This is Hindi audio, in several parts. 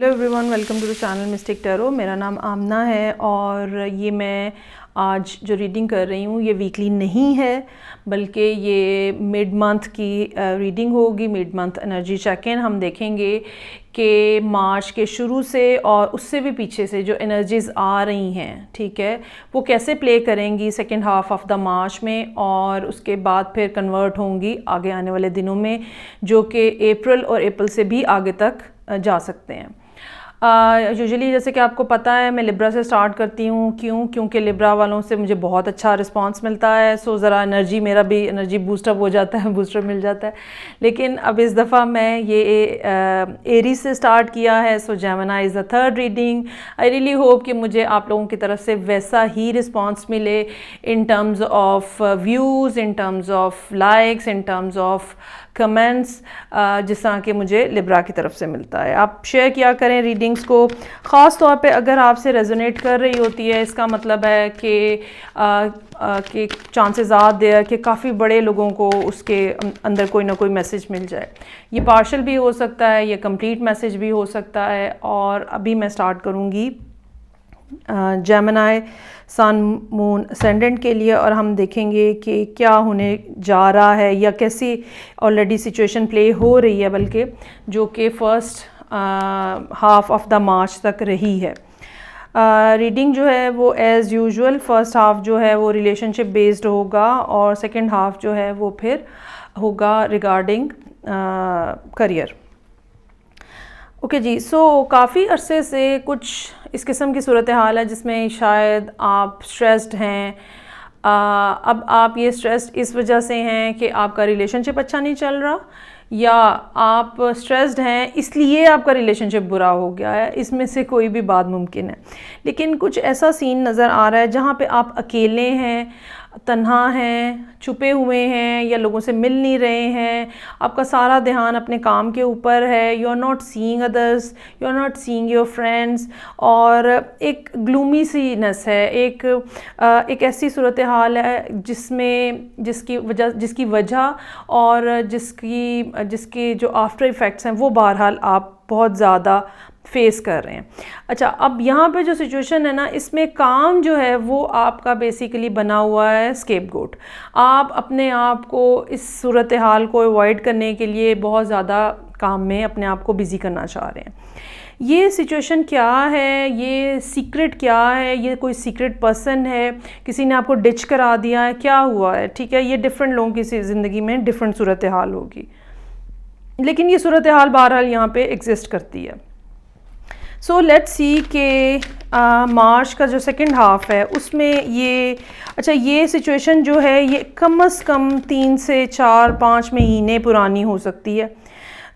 Hello everyone, welcome to the channel mystic tarot. मेरा नाम आमना है और ये मैं आज जो रीडिंग कर रही हूँ ये वीकली नहीं है, बल्कि ये मिड मंथ की रीडिंग होगी। Mid month energy check in हम देखेंगे कि मार्च के शुरू से और उससे भी पीछे से जो एनर्जीज़ आ रही हैं, ठीक है, वो कैसे प्ले करेंगी सेकेंड हाफ ऑफ द मार्च में, और उसके बाद फिर कन्वर्ट होंगी आगे आने वाले दिनों में, जो कि अप्रैल और अप्रैल से भी आगे तक जा सकते हैं। यूजुअली जैसे कि आपको पता है मैं लिब्रा से स्टार्ट करती हूँ। क्योंकि लिब्रा वालों से मुझे बहुत अच्छा रिस्पांस मिलता है, सो ज़रा मेरा भी एनर्जी बूस्टअप हो जाता है, बूस्टर मिल जाता है। लेकिन अब इस दफ़ा मैं ये एरीज से स्टार्ट किया है, so Gemini is the third reading. I really hope कि मुझे आप लोगों की तरफ से वैसा ही रिस्पॉन्स मिले in terms of views, in terms of likes, in terms of comments, जिस तरह के मुझे लिब्रा की तरफ से मिलता है। आप शेयर किया करें रीडिंग्स को, ख़ास तौर पे अगर आपसे रेजोनेट कर रही होती है। इसका मतलब है कि चांसेस आर देयर कि काफ़ी बड़े लोगों को उसके अंदर कोई ना कोई मैसेज मिल जाए। ये पार्शल भी हो सकता है, ये कंप्लीट मैसेज भी हो सकता है। और अभी मैं स्टार्ट करूँगी जेमिनी सन मून असेंडेंट के लिए, और हम देखेंगे कि क्या होने जा रहा है या कैसी ऑलरेडी सिचुएशन प्ले हो रही है, बल्कि जो कि फर्स्ट हाफ ऑफ द मार्च तक रही है। रीडिंग जो है वो एज़ यूजुअल फर्स्ट हाफ जो है वो रिलेशनशिप बेस्ड होगा, और सेकंड हाफ जो है वो फिर होगा रिगार्डिंग करियर। ओके जी, सो काफ़ी अरसे से कुछ इस किस्म की सूरत हाल है जिसमें शायद आप स्ट्रेस्ड हैं। अब आप ये स्ट्रेस्ड इस वजह से हैं कि आपका रिलेशनशिप अच्छा नहीं चल रहा, या आप स्ट्रेस्ड हैं इसलिए आपका रिलेशनशिप बुरा हो गया है। इसमें से कोई भी बात मुमकिन है। लेकिन कुछ ऐसा सीन नज़र आ रहा है जहाँ पे आप अकेले हैं, तन्हा हैं, छुपे हुए हैं, या लोगों से मिल नहीं रहे हैं। आपका सारा ध्यान अपने काम के ऊपर है। You are not seeing others, you are not seeing your friends, और एक ग्लूमी सी नेस है, एक ऐसी सूरत हाल है जिसकी वजह और जिसकी जो आफ्टर इफ़ेक्ट्स हैं वो बहरहाल आप बहुत ज़्यादा फेस कर रहे हैं। अच्छा, अब यहाँ पे जो सिचुएशन है ना, इसमें काम जो है वो आपका बेसिकली बना हुआ है स्केपगोट। आप अपने आप को इस सूरत हाल को अवॉइड करने के लिए बहुत ज़्यादा काम में अपने आप को बिज़ी करना चाह रहे हैं। ये सिचुएशन क्या है, ये सीक्रेट क्या है, ये कोई सीक्रेट पर्सन है, किसी ने आपको डिच करा दिया है, क्या हुआ है? ठीक है, ये डिफरेंट लोगों की ज़िंदगी में डिफरेंट सूरत हाल होगी, लेकिन ये सूरत हाल बहरहाल यहाँ पे एग्जिस्ट करती है। सो लेट्स सी कि मार्च का जो सेकंड हाफ है उसमें ये सिचुएशन जो है ये कम से कम 3 से 4-5 महीने पुरानी हो सकती है,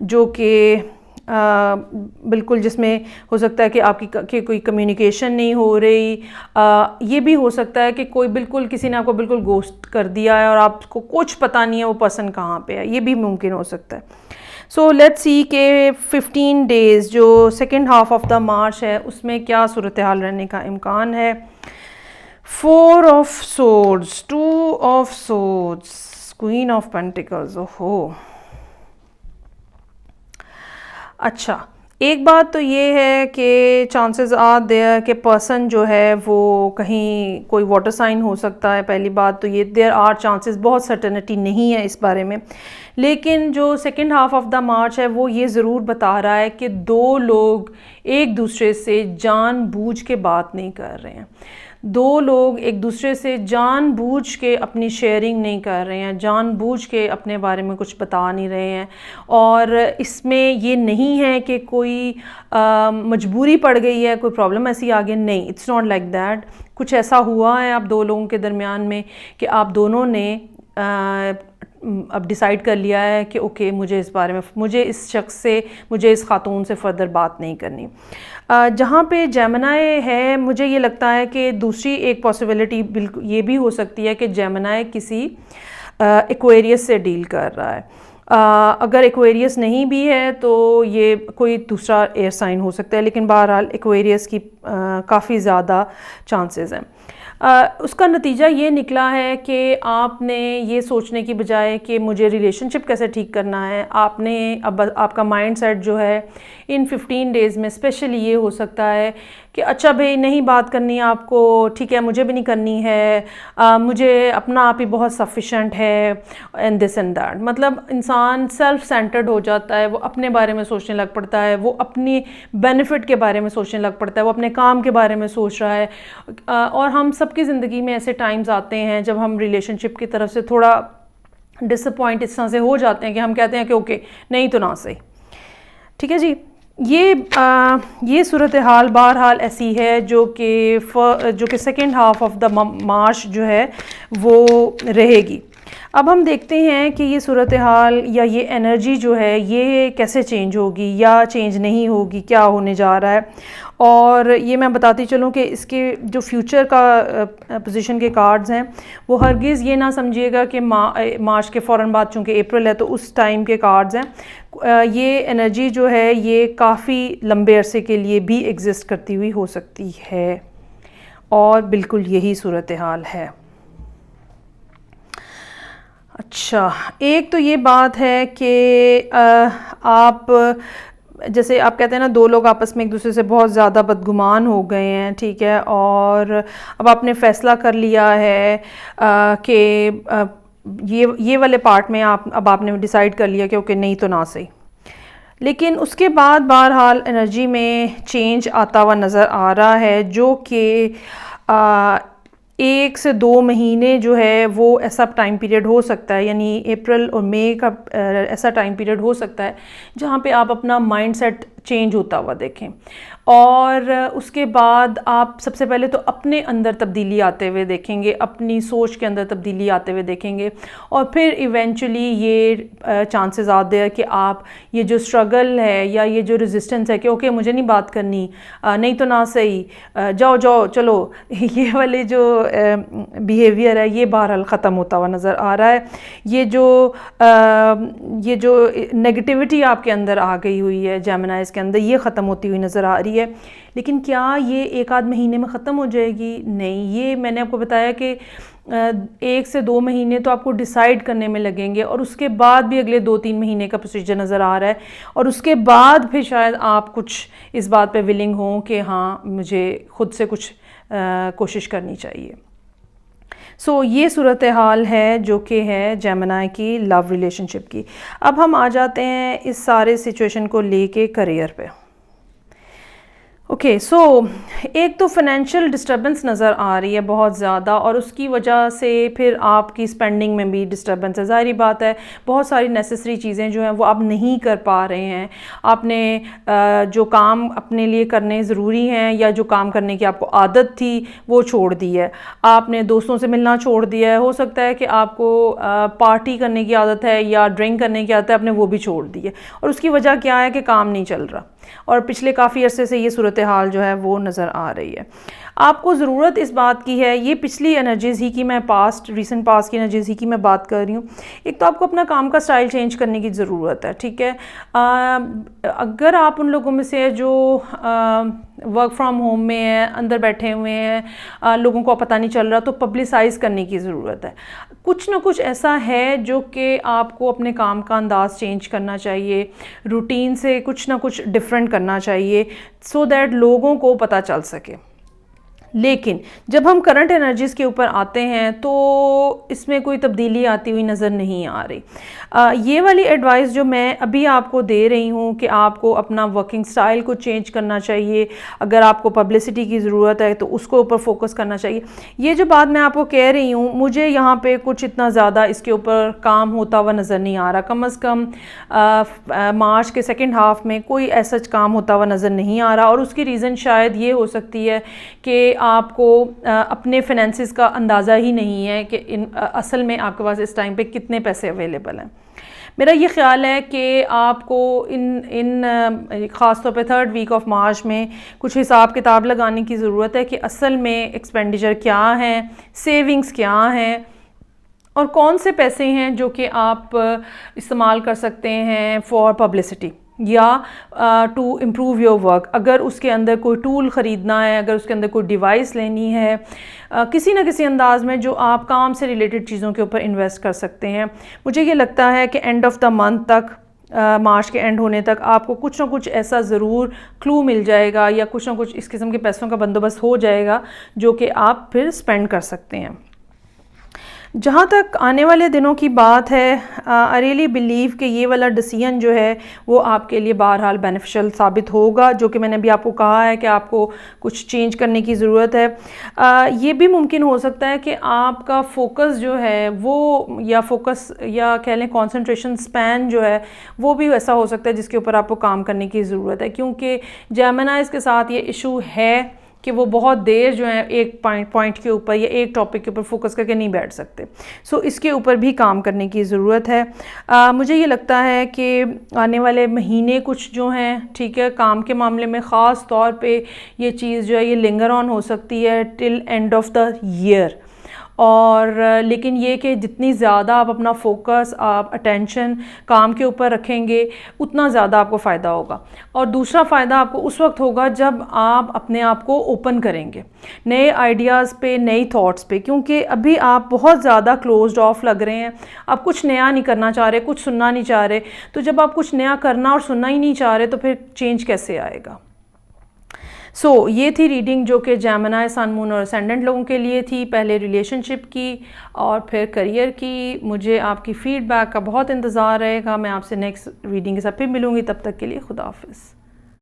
जो कि बिल्कुल जिसमें हो सकता है कि आपकी कोई कम्युनिकेशन नहीं हो रही। ये भी हो सकता है कि किसी ने आपको बिल्कुल गोस्ट कर दिया है और आपको कुछ पता नहीं है वो पर्सन कहाँ पे है। ये भी मुमकिन हो सकता है। सो लेट्स सी के 15 डेज़ जो सेकेंड हाफ ऑफ द मार्च है उसमें क्या सूरत हाल रहने का इम्कान है। 4 of swords, 2 of swords, queen of pentacles. ओहो, अच्छा, एक बात तो ये है कि चांसेस आर देयर कि पर्सन जो है वो कहीं कोई वाटर साइन हो सकता है। पहली बात तो ये देयर आर चांसेस, बहुत सर्टेनिटी नहीं है इस बारे में। लेकिन जो सेकेंड हाफ ऑफ द मार्च है वो ये ज़रूर बता रहा है कि 2 लोग एक दूसरे से जानबूझ के बात नहीं कर रहे हैं। 2 लोग एक दूसरे से जानबूझ के अपनी शेयरिंग नहीं कर रहे हैं, जानबूझ के अपने बारे में कुछ बता नहीं रहे हैं। और इसमें ये नहीं है कि कोई मजबूरी पड़ गई है, कोई प्रॉब्लम ऐसी आ गई, नहीं, इट्स नॉट लाइक दैट। कुछ ऐसा हुआ है आप 2 लोगों के दरमियान में कि आप दोनों ने अब डिसाइड कर लिया है कि ओके, मुझे इस शख्स से, मुझे इस खातून से फर्दर बात नहीं करनी। जहाँ पे जेमिनी है, मुझे ये लगता है कि दूसरी एक पॉसिबिलिटी बिल्कुल ये भी हो सकती है कि जेमिनी किसी एक्वेरियस से डील कर रहा है। अगर एक्वेरियस नहीं भी है तो ये कोई दूसरा एयर साइन हो सकता है, लेकिन बहरहाल एक्वेरियस की काफ़ी ज़्यादा चांसेस हैं। उसका नतीजा ये निकला है कि आपने ये सोचने की बजाय कि मुझे रिलेशनशिप कैसे ठीक करना है, आपने अब आपका माइंड सेट जो है इन 15 डेज़ में स्पेशली ये हो सकता है कि अच्छा भाई नहीं बात करनी आपको, ठीक है मुझे भी नहीं करनी है, मुझे अपना आप ही बहुत सफिशेंट है एंड दिस एंड दैट। मतलब इंसान सेल्फ सेंटर्ड हो जाता है, वो अपने बारे में सोचने लग पड़ता है, वो अपनी बेनिफिट के बारे में सोचने लग पड़ता है, वो अपने काम के बारे में सोच रहा है। और हम सबकी ज़िंदगी में ऐसे टाइम्स आते हैं जब हम रिलेशनशिप की तरफ से थोड़ा डिसअपॉइंट इस तरह से हो जाते हैं कि हम कहते हैं कि ओके नहीं तो ना सही, ठीक है जी। ये सूरत हाल बहरहाल ऐसी है जो कि सेकेंड हाफ ऑफ द मार्च जो है वो रहेगी। अब हम देखते हैं कि ये सूरत हाल या ये एनर्जी जो है ये कैसे चेंज होगी या चेंज नहीं होगी, क्या होने जा रहा है। और ये मैं बताती चलूँ कि इसके जो फ्यूचर का पोजीशन के कार्ड्स हैं वो हरगिज़ ये ना समझिएगा कि मार्च के फ़ौरन बाद, चूँकि अप्रैल है तो उस टाइम के कार्ड्स हैं। ये एनर्जी जो है ये काफ़ी लंबे अरसे के लिए भी एग्जिस्ट करती हुई हो सकती है और बिल्कुल यही सूरत हाल है। अच्छा, एक तो ये बात है कि आप जैसे आप कहते हैं ना, दो लोग आपस में एक दूसरे से बहुत ज़्यादा बदगुमान हो गए हैं, ठीक है, और अब आपने फ़ैसला कर लिया है कि ये वाले पार्ट में आपने डिसाइड कर लिया कि ओके नहीं तो ना सही। लेकिन उसके बाद बहरहाल एनर्जी में चेंज आता हुआ नज़र आ रहा है जो कि 1 से 2 महीने जो है वो ऐसा टाइम पीरियड हो सकता है, यानी अप्रैल और मई का ऐसा टाइम पीरियड हो सकता है जहाँ पे आप अपना माइंड सेट चेंज होता हुआ देखें। और उसके बाद आप सबसे पहले तो अपने अंदर तब्दीली आते हुए देखेंगे, अपनी सोच के अंदर तब्दीली आते हुए देखेंगे, और फिर इवेंचुअली ये चांसेस आते हैं कि आप ये जो स्ट्रगल है या ये जो रेजिस्टेंस है कि ओके मुझे नहीं बात करनी, नहीं तो ना सही, जाओ जाओ चलो, ये वाले जो बिहेवियर है ये बहरहाल ख़त्म होता हुआ नज़र आ रहा है। ये जो नेगेटिविटी आपके अंदर आ गई हुई है जेमिनाइज़ के अंदर, ये ख़त्म होती हुई नज़र आ रही है। लेकिन क्या ये एक आध महीने में ख़त्म हो जाएगी? नहीं, ये मैंने आपको बताया कि 1 से 2 महीने तो आपको डिसाइड करने में लगेंगे, और उसके बाद भी अगले 2-3 महीने का प्रोसीजर नज़र आ रहा है, और उसके बाद फिर शायद आप कुछ इस बात पे विलिंग हों कि हाँ मुझे ख़ुद से कुछ कोशिश करनी चाहिए। सो ये सूरत हाल है जो कि है जेमिनी की लव रिलेशनशिप की। अब हम आ जाते हैं इस सारे सिचुएशन को लेके करियर पे। ओके, सो एक तो फाइनेंशियल डिस्टर्बेंस नज़र आ रही है बहुत ज़्यादा, और उसकी वजह से फिर आपकी स्पेंडिंग में भी डिस्टर्बेंस है। ज़ाहिर बात है बहुत सारी नेसेसरी चीज़ें जो हैं वो आप नहीं कर पा रहे हैं। आपने जो काम अपने लिए करने ज़रूरी हैं या जो काम करने की आपको आदत थी वो छोड़ दी है। आपने दोस्तों से मिलना छोड़ दिया है। हो सकता है कि आपको पार्टी करने की आदत है या ड्रिंक करने की आदत है, आपने वो भी छोड़ दी है, और उसकी वजह क्या है कि काम नहीं चल रहा, और पिछले काफ़ी अरसे से ये सूरत हाल जो है वो नज़र आ रही है। आपको ज़रूरत इस बात की है, ये पिछली एनर्जीज़ ही की मैं रीसेंट पास्ट की एनर्जीज़ ही की मैं बात कर रही हूँ। एक तो आपको अपना काम का स्टाइल चेंज करने की ज़रूरत है, ठीक है। अगर आप उन लोगों में से जो वर्क फ्रॉम होम में है, अंदर बैठे हुए हैं, लोगों को पता नहीं चल रहा, तो पब्लिसाइज़ करने की ज़रूरत है। कुछ ना कुछ ऐसा है जो कि आपको अपने काम का अंदाज़ चेंज करना चाहिए, रूटीन से कुछ ना कुछ डिफरेंट करना चाहिए, सो दैट लोगों को पता चल सके। लेकिन जब हम करंट एनर्जीज़ के ऊपर आते हैं तो इसमें कोई तब्दीली आती हुई नज़र नहीं आ रही। ये वाली एडवाइस जो मैं अभी आपको दे रही हूँ कि आपको अपना वर्किंग स्टाइल को चेंज करना चाहिए, अगर आपको पब्लिसिटी की ज़रूरत है तो उसको ऊपर फोकस करना चाहिए। ये जो बात मैं आपको कह रही हूँ, मुझे यहाँ पे कुछ इतना ज़्यादा इसके ऊपर काम होता हुआ नज़र नहीं आ रहा। कम अज़ कम मार्च के सेकेंड हाफ़ में कोई ऐसा काम होता हुआ नज़र नहीं आ रहा, और उसकी रीज़न शायद ये हो सकती है कि आपको अपने फाइनेंसिस का अंदाज़ा ही नहीं है कि असल में आपके पास इस टाइम पे कितने पैसे अवेलेबल हैं। मेरा ये ख्याल है कि आपको इन ख़ास तौर पे 3rd वीक ऑफ मार्च में कुछ हिसाब किताब लगाने की ज़रूरत है कि असल में एक्सपेंडिचर क्या है, सेविंग्स क्या हैं, और कौन से पैसे हैं जो कि आप इस्तेमाल कर सकते हैं फॉर पब्लिसिटी। या टू इम्प्रूव योर वर्क, अगर उसके अंदर कोई टूल ख़रीदना है, अगर उसके अंदर कोई डिवाइस लेनी है, किसी न किसी अंदाज़ में जो आप काम से रिलेटेड चीज़ों के ऊपर इन्वेस्ट कर सकते हैं। मुझे ये लगता है कि एंड ऑफ द मंथ तक, मार्च के एंड होने तक आपको कुछ ना कुछ ऐसा ज़रूर क्लू मिल जाएगा या कुछ ना कुछ इस किस्म के पैसों का बंदोबस्त हो जाएगा जो कि आप फिर स्पेंड कर सकते हैं। जहाँ तक आने वाले दिनों की बात है, आई रियली बिलीव कि ये वाला डिसीजन जो है वो आपके लिए बहरहाल बेनिफिशियल साबित होगा, जो कि मैंने अभी आपको कहा है कि आपको कुछ चेंज करने की ज़रूरत है। ये भी मुमकिन हो सकता है कि आपका फोकस जो है वो, या फोकस या कह लें कंसंट्रेशन स्पैन जो है वो भी ऐसा हो सकता है जिसके ऊपर आपको काम करने की ज़रूरत है, क्योंकि जेमिनाइज़ के साथ ये इशू है कि वो बहुत देर जो है एक पॉइंट के ऊपर या एक टॉपिक के ऊपर फोकस करके नहीं बैठ सकते। सो इसके ऊपर भी काम करने की ज़रूरत है। मुझे ये लगता है कि आने वाले महीने कुछ जो हैं, ठीक है, काम के मामले में ख़ास तौर पे ये चीज़ जो है ये लिंगर ऑन हो सकती है till end of the year. और लेकिन ये कि जितनी ज़्यादा आप अपना फोकस, आप अटेंशन काम के ऊपर रखेंगे उतना ज़्यादा आपको फ़ायदा होगा। और दूसरा फ़ायदा आपको उस वक्त होगा जब आप अपने आप को ओपन करेंगे नए आइडियाज़ पे, नई थॉट्स पे, क्योंकि अभी आप बहुत ज़्यादा क्लोज्ड ऑफ लग रहे हैं, आप कुछ नया नहीं करना चाह रहे, कुछ सुनना नहीं चाह रहे। तो जब आप कुछ नया करना और सुनना ही नहीं चाह रहे तो फिर चेंज कैसे आएगा। ये थी रीडिंग जो कि जेमिनी, सन, मून और असेंडेंट लोगों के लिए थी, पहले रिलेशनशिप की और फिर करियर की। मुझे आपकी फ़ीडबैक का बहुत इंतज़ार रहेगा। मैं आपसे नेक्स्ट रीडिंग के साथ फिर मिलूँगी, तब तक के लिए खुदा हाफ़िज़।